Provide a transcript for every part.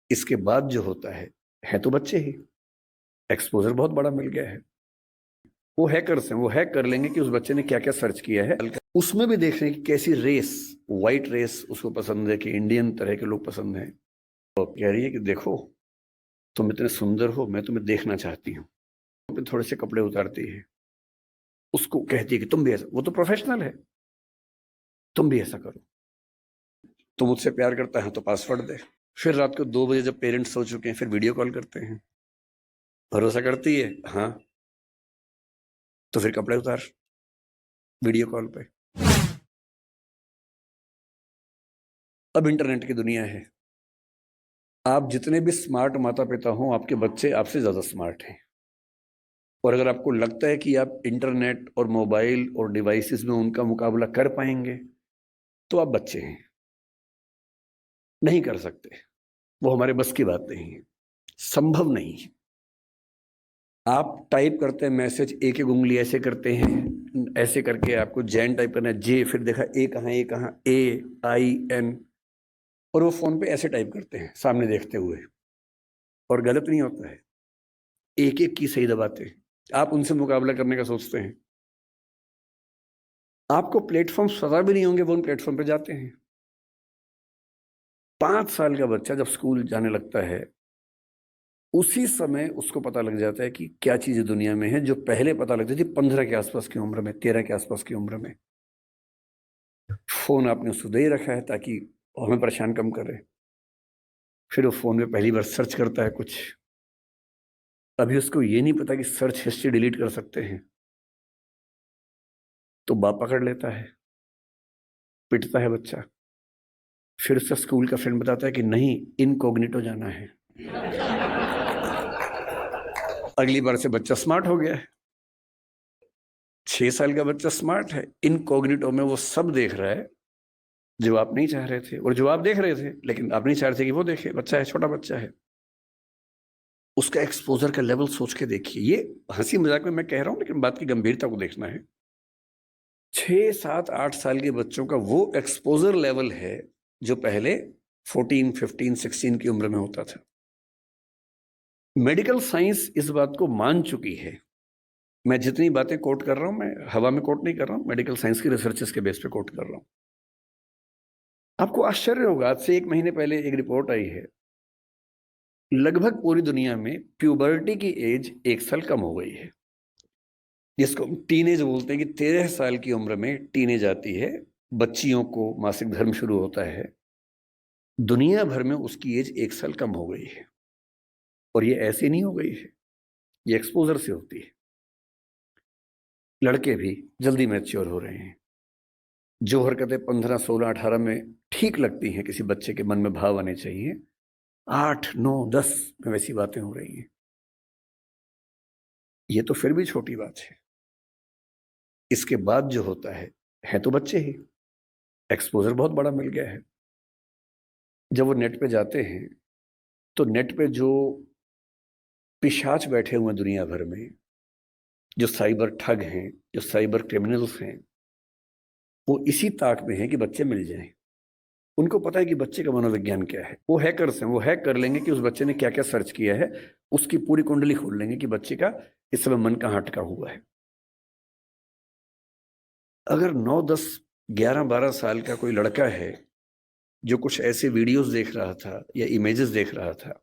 इसके बाद जो होता है तो बच्चे ही। एक्सपोजर बहुत बड़ा मिल गया है। वो हैकर्स हैं, वो हैक कर लेंगे कि उस बच्चे ने क्या क्या सर्च किया है। उसमें भी देख रहे हैं कि कैसी रेस, व्हाइट रेस उसको पसंद है कि इंडियन तरह के लोग पसंद हैं। तो कह रही है कि देखो, तुम इतने सुंदर हो, मैं तुम्हें देखना चाहती हूँ। फिर थोड़े से कपड़े उतारती है, उसको कहती है कि तुम भी ऐसा, वो तो प्रोफेशनल है, तुम भी ऐसा करो। तो मुझसे प्यार करता है तो पासवर्ड दे। फिर रात को 2 बजे जब पेरेंट्स सो चुके हैं, फिर वीडियो कॉल करते हैं। भरोसा करती है, हाँ, तो फिर कपड़े उतार वीडियो कॉल पे। अब इंटरनेट की दुनिया है। आप जितने भी स्मार्ट माता पिता हों, आपके बच्चे आपसे ज्यादा स्मार्ट हैं। और अगर आपको लगता है कि आप इंटरनेट और मोबाइल और डिवाइसेस में उनका मुकाबला कर पाएंगे, तो आप बच्चे हैं, नहीं कर सकते। वो हमारे बस की बात नहीं है, संभव नहीं है। आप टाइप करते हैं मैसेज, एक एक उंगली ऐसे करते हैं, ऐसे करके आपको जैन टाइप करना है, जे, फिर देखा ए कहाँ, ए कहाँ, AIN, और वो फोन पे ऐसे टाइप करते हैं सामने देखते हुए। और गलत नहीं होता है, एक एक की सही दबाते हैं। आप उनसे मुकाबला करने का सोचते हैं, आपको प्लेटफॉर्म पता भी नहीं होंगे, वो उन प्लेटफॉर्म पे जाते हैं। 5 साल का बच्चा जब स्कूल जाने लगता है, उसी समय उसको पता लग जाता है कि क्या चीजें दुनिया में है, जो पहले पता लगती थी 15 के आसपास की उम्र में, 13 के आसपास की उम्र में। फोन आपने उसको दे ही रखा है ताकि हमें परेशान कम करे। फिर वो फोन में पहली बार सर्च करता है कुछ, अभी उसको ये नहीं पता कि सर्च हिस्ट्री डिलीट कर सकते हैं। तो बाप पकड़ लेता है, पिटता है बच्चा। फिर उसका स्कूल का फ्रेंड बताता है कि नहीं, इनकॉग्निटो जाना है। अगली बार से बच्चा स्मार्ट हो गया है। 6 साल का बच्चा स्मार्ट है, इनकॉग्निटो में वो सब देख रहा है जो आप नहीं चाह रहे थे, और जो आप देख रहे थे लेकिन आप नहीं चाह रहे थे कि वो देखे। बच्चा है, छोटा बच्चा है, उसका एक्सपोजर का लेवल सोच के देखिए। ये हंसी मजाक में मैं कह रहा हूं, लेकिन बात की गंभीरता को देखना है। 6, 7, 8 साल के बच्चों का वो एक्सपोजर लेवल है जो पहले 14, 15, 16 की उम्र में होता था। मेडिकल साइंस इस बात को मान चुकी है। मैं जितनी बातें कोट कर रहा हूं, मैं हवा में कोट नहीं कर रहा हूं, मेडिकल साइंस की रिसर्चेस के बेस पे कोट कर रहा हूं। आपको आश्चर्य होगा, आज से 1 महीने पहले एक रिपोर्ट आई है, लगभग पूरी दुनिया में प्यूबर्टी की एज 1 साल कम हो गई है, जिसको टीनेज बोलते हैं। कि 13 साल की उम्र में टीनेज आती है, बच्चियों को मासिक धर्म शुरू होता है। दुनिया भर में उसकी एज 1 साल कम हो गई है। और ये ऐसे नहीं हो गई है, ये एक्सपोजर से होती है। लड़के भी जल्दी मैच्योर हो रहे हैं। जो हरकतें 15, 16, 18 में ठीक लगती हैं, किसी बच्चे के मन में भाव आने चाहिए, 8, 9, 10 में वैसी बातें हो रही हैं। ये तो फिर भी छोटी बात है। इसके बाद जो होता है तो बच्चे ही। एक्सपोजर बहुत बड़ा मिल गया है। जब वो नेट पे जाते हैं, तो नेट पे जो पिशाच बैठे हुए हैं दुनिया भर में, जो साइबर ठग हैं, जो साइबर क्रिमिनल्स हैं, वो इसी ताक में है कि बच्चे मिल जाएं। उनको पता है कि बच्चे का मनोविज्ञान क्या है। वो हैकर्स हैं, वो हैक कर लेंगे कि उस बच्चे ने क्या क्या सर्च किया है, उसकी पूरी कुंडली खोल लेंगे कि बच्चे का इस समय मन कहाँ अटका हुआ है। अगर 9, 10, 11, 12 साल का कोई लड़का है जो कुछ ऐसे वीडियोस देख रहा था या इमेजेस देख रहा था,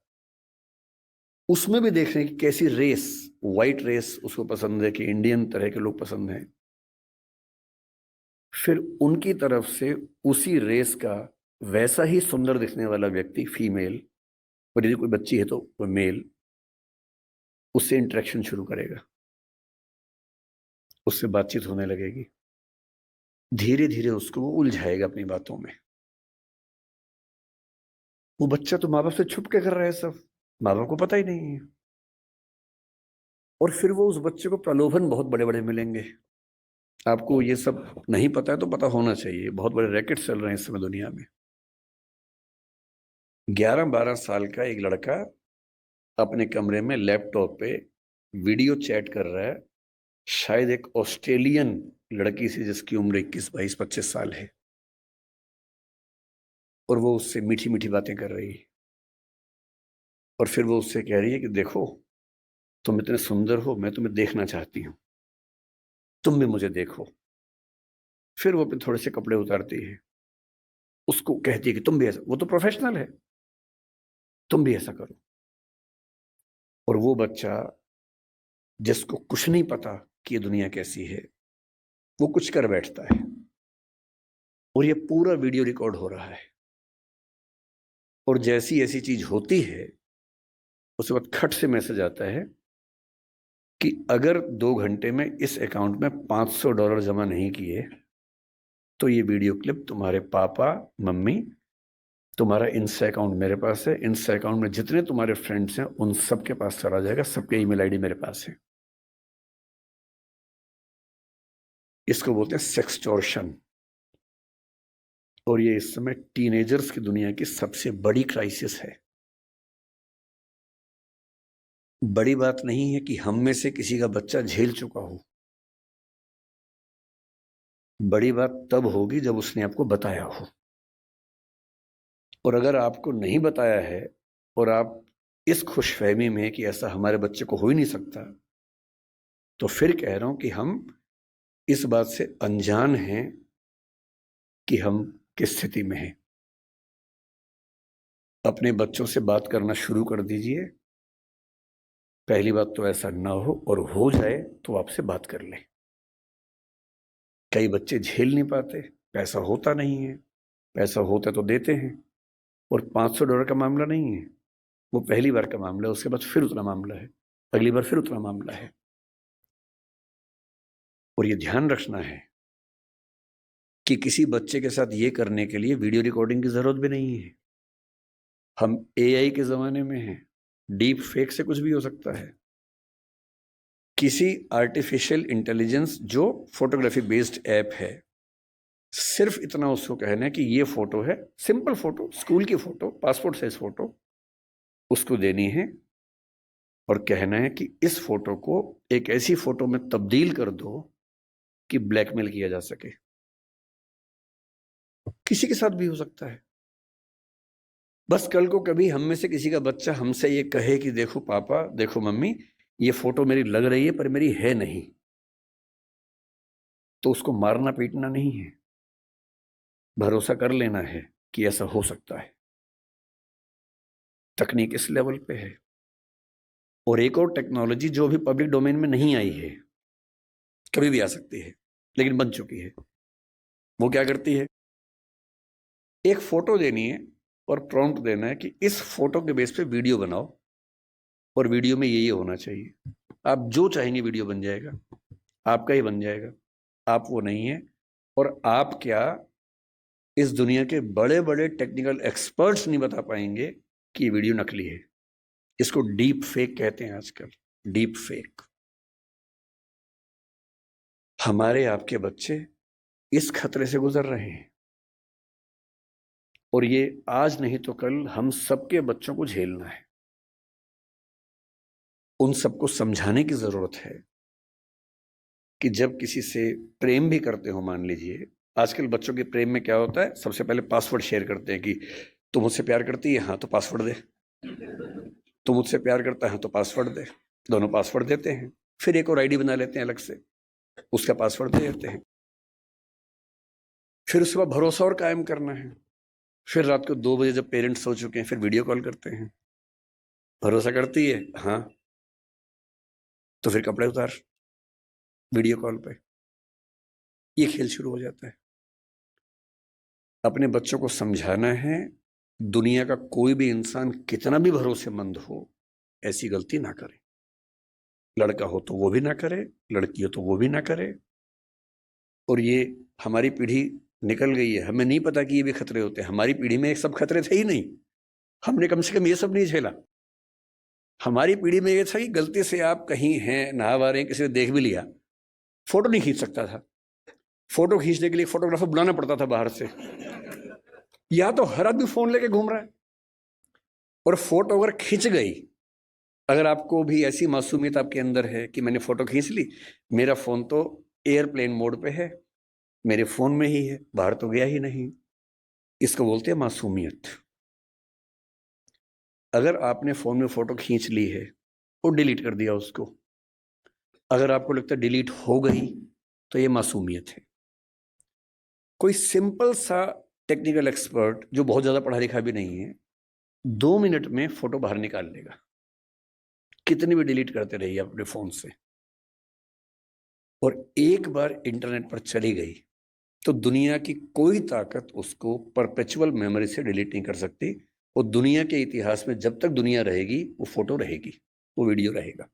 उसमें भी देख रहे हैं कि कैसी रेस, व्हाइट रेस उसको पसंद है कि इंडियन तरह के लोग पसंद हैं, फिर उनकी तरफ से उसी रेस का वैसा ही सुंदर दिखने वाला व्यक्ति, फीमेल, और यदि कोई बच्ची है तो वो मेल, उससे इंटरेक्शन शुरू करेगा, उससे बातचीत होने लगेगी। धीरे धीरे उसको वो उलझाएगा अपनी बातों में। वो बच्चा तो माँ बाप से छुप के कर रहा है सब, माँ बाप को पता ही नहीं है। और फिर वो उस बच्चे को प्रलोभन बहुत बड़े बड़े मिलेंगे। आपको ये सब नहीं पता है तो पता होना चाहिए, बहुत बड़े रैकेट चल रहे हैं इस समय दुनिया में। 11, 12 साल का एक लड़का अपने कमरे में लैपटॉप पे वीडियो चैट कर रहा है, शायद एक ऑस्ट्रेलियन लड़की से जिसकी उम्र 21, 22, 25 साल है, और वो उससे मीठी मीठी बातें कर रही है। और फिर वो उससे कह रही है कि देखो, तुम इतने सुंदर हो, मैं तुम्हें देखना चाहती हूँ, तुम भी मुझे देखो। फिर वो अपने थोड़े से कपड़े उतारती है, उसको कहती है कि तुम भी ऐसा, वो तो प्रोफेशनल है, तुम भी ऐसा करो। और वो बच्चा जिसको कुछ नहीं पता कि ये दुनिया कैसी है, वो कुछ कर बैठता है। और ये पूरा वीडियो रिकॉर्ड हो रहा है। और जैसी ऐसी चीज होती है, उसके बाद खट से मैसेज आता है कि अगर 2 घंटे में इस अकाउंट में $500 जमा नहीं किए तो ये वीडियो क्लिप तुम्हारे पापा, मम्मी, तुम्हारा इंस्टा अकाउंट मेरे पास है, इंस्टा अकाउंट में जितने तुम्हारे फ्रेंड्स हैं उन सबके पास चला जाएगा, सबके ईमेल आईडी मेरे पास है। इसको बोलते हैं सेक्सटॉर्शन। और ये इस समय टीनेजर्स की दुनिया की सबसे बड़ी क्राइसिस है। बड़ी बात नहीं है कि हम में से किसी का बच्चा झेल चुका हो, बड़ी बात तब होगी जब उसने आपको बताया हो। और अगर आपको नहीं बताया है और आप इस खुशफहमी में कि ऐसा हमारे बच्चे को हो ही नहीं सकता, तो फिर कह रहा हूं कि हम इस बात से अनजान हैं कि हम किस स्थिति में हैं। अपने बच्चों से बात करना शुरू कर दीजिए। पहली बात तो ऐसा ना हो, और हो जाए तो आपसे बात कर लें। कई बच्चे झेल नहीं पाते, पैसा होता नहीं है, पैसा होता तो देते हैं। और $500 का मामला नहीं है, वो पहली बार का मामला है, उसके बाद फिर उतना मामला है, अगली बार फिर उतना मामला है। और ये ध्यान रखना है कि किसी बच्चे के साथ ये करने के लिए वीडियो रिकॉर्डिंग की जरूरत भी नहीं है। हम एआई के जमाने में हैं, डीप फेक से कुछ भी हो सकता है। किसी आर्टिफिशियल इंटेलिजेंस जो फोटोग्राफी बेस्ड ऐप है, सिर्फ इतना उसको कहना है कि ये फोटो है, सिंपल फोटो, स्कूल की फोटो, पासपोर्ट साइज फोटो, उसको देनी है और कहना है कि इस फोटो को एक ऐसी फोटो में तब्दील कर दो कि ब्लैकमेल किया जा सके। किसी के साथ भी हो सकता है। बस कल को कभी हम में से किसी का बच्चा हमसे ये कहे कि देखो पापा, देखो मम्मी, ये फोटो मेरी लग रही है पर मेरी है नहीं, तो उसको मारना पीटना नहीं है, भरोसा कर लेना है कि ऐसा हो सकता है। तकनीक इस लेवल पे है। और एक और टेक्नोलॉजी जो भी पब्लिक डोमेन में नहीं आई है, कभी भी आ सकती है लेकिन बन चुकी है। वो क्या करती है, एक फोटो देनी है और प्रॉम्प्ट देना है कि इस फोटो के बेस पे वीडियो बनाओ, और वीडियो में ये होना चाहिए। आप जो चाहेंगे वीडियो बन जाएगा, आपका ही बन जाएगा। आप वो नहीं है। और आप क्या, इस दुनिया के बड़े बड़े टेक्निकल एक्सपर्ट्स नहीं बता पाएंगे कि ये वीडियो नकली है। इसको डीप फेक कहते हैं आजकल, डीप फेक। हमारे आपके बच्चे इस खतरे से गुजर रहे हैं, और ये आज नहीं तो कल हम सबके बच्चों को झेलना है। उन सबको समझाने की जरूरत है कि जब किसी से प्रेम भी करते हो, मान लीजिए आजकल बच्चों के प्रेम में क्या होता है, सबसे पहले पासवर्ड शेयर करते हैं कि तू मुझसे प्यार करती है, हाँ तो पासवर्ड दे, तू मुझसे प्यार करता है तो पासवर्ड दे। दोनों पासवर्ड देते हैं, फिर एक और आईडी बना लेते हैं अलग से, उसका पासवर्ड दे देते हैं। फिर उसके बाद भरोसा और कायम करना है। फिर रात को 2 बजे जब पेरेंट्स सो चुके हैं, फिर वीडियो कॉल करते हैं। भरोसा करती है, हाँ, तो फिर कपड़े उतार, वीडियो कॉल पे। ये खेल शुरू हो जाता है। अपने बच्चों को समझाना है, दुनिया का कोई भी इंसान कितना भी भरोसेमंद हो, ऐसी गलती ना करे। लड़का हो तो वो भी ना करे, लड़की हो तो वो भी ना करे। और ये हमारी पीढ़ी निकल गई है, हमें नहीं पता कि ये भी खतरे होते हैं। हमारी पीढ़ी में एक सब खतरे थे ही नहीं, हमने कम से कम ये सब नहीं झेला। हमारी पीढ़ी में ये था कि गलती से आप कहीं हैं, नहा रहे हैं, किसी ने देख भी लिया, फोटो नहीं खींच सकता था। फोटो खींचने के लिए फोटोग्राफर बुलाना पड़ता था बाहर से, या तो हर आदमी फोन लेके घूम रहा है। और फोटो अगर खिंच गई, अगर आपको भी ऐसी मासूमियत आपके अंदर है कि मैंने फोटो खींच ली, मेरा फोन तो एयरप्लेन मोड पे है, मेरे फोन में ही है, बाहर तो गया ही नहीं, इसको बोलते हैं मासूमियत। अगर आपने फ़ोन में फ़ोटो खींच ली है और डिलीट कर दिया उसको, अगर आपको लगता है डिलीट हो गई, तो ये मासूमियत है। कोई सिंपल सा टेक्निकल एक्सपर्ट जो बहुत ज़्यादा पढ़ा लिखा भी नहीं है, 2 मिनट में फ़ोटो बाहर निकाल लेगा। कितनी भी डिलीट करते रहिए अपने फ़ोन से। और एक बार इंटरनेट पर चली गई, तो दुनिया की कोई ताकत उसको परपेचुअल मेमोरी से डिलीट नहीं कर सकती। और दुनिया के इतिहास में जब तक दुनिया रहेगी, वो फ़ोटो रहेगी, वो वीडियो रहेगा।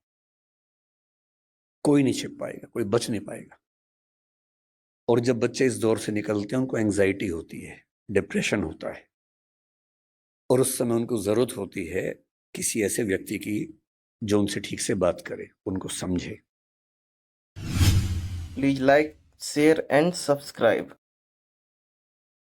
कोई नहीं छिप पाएगा, कोई बच नहीं पाएगा। और जब बच्चे इस दौर से निकलते हैं, उनको एंग्जायटी होती है, डिप्रेशन होता है, और उस समय उनको ज़रूरत होती है किसी ऐसे व्यक्ति की जो उनसे ठीक से बात करे, उनको समझे। Please like, share and subscribe.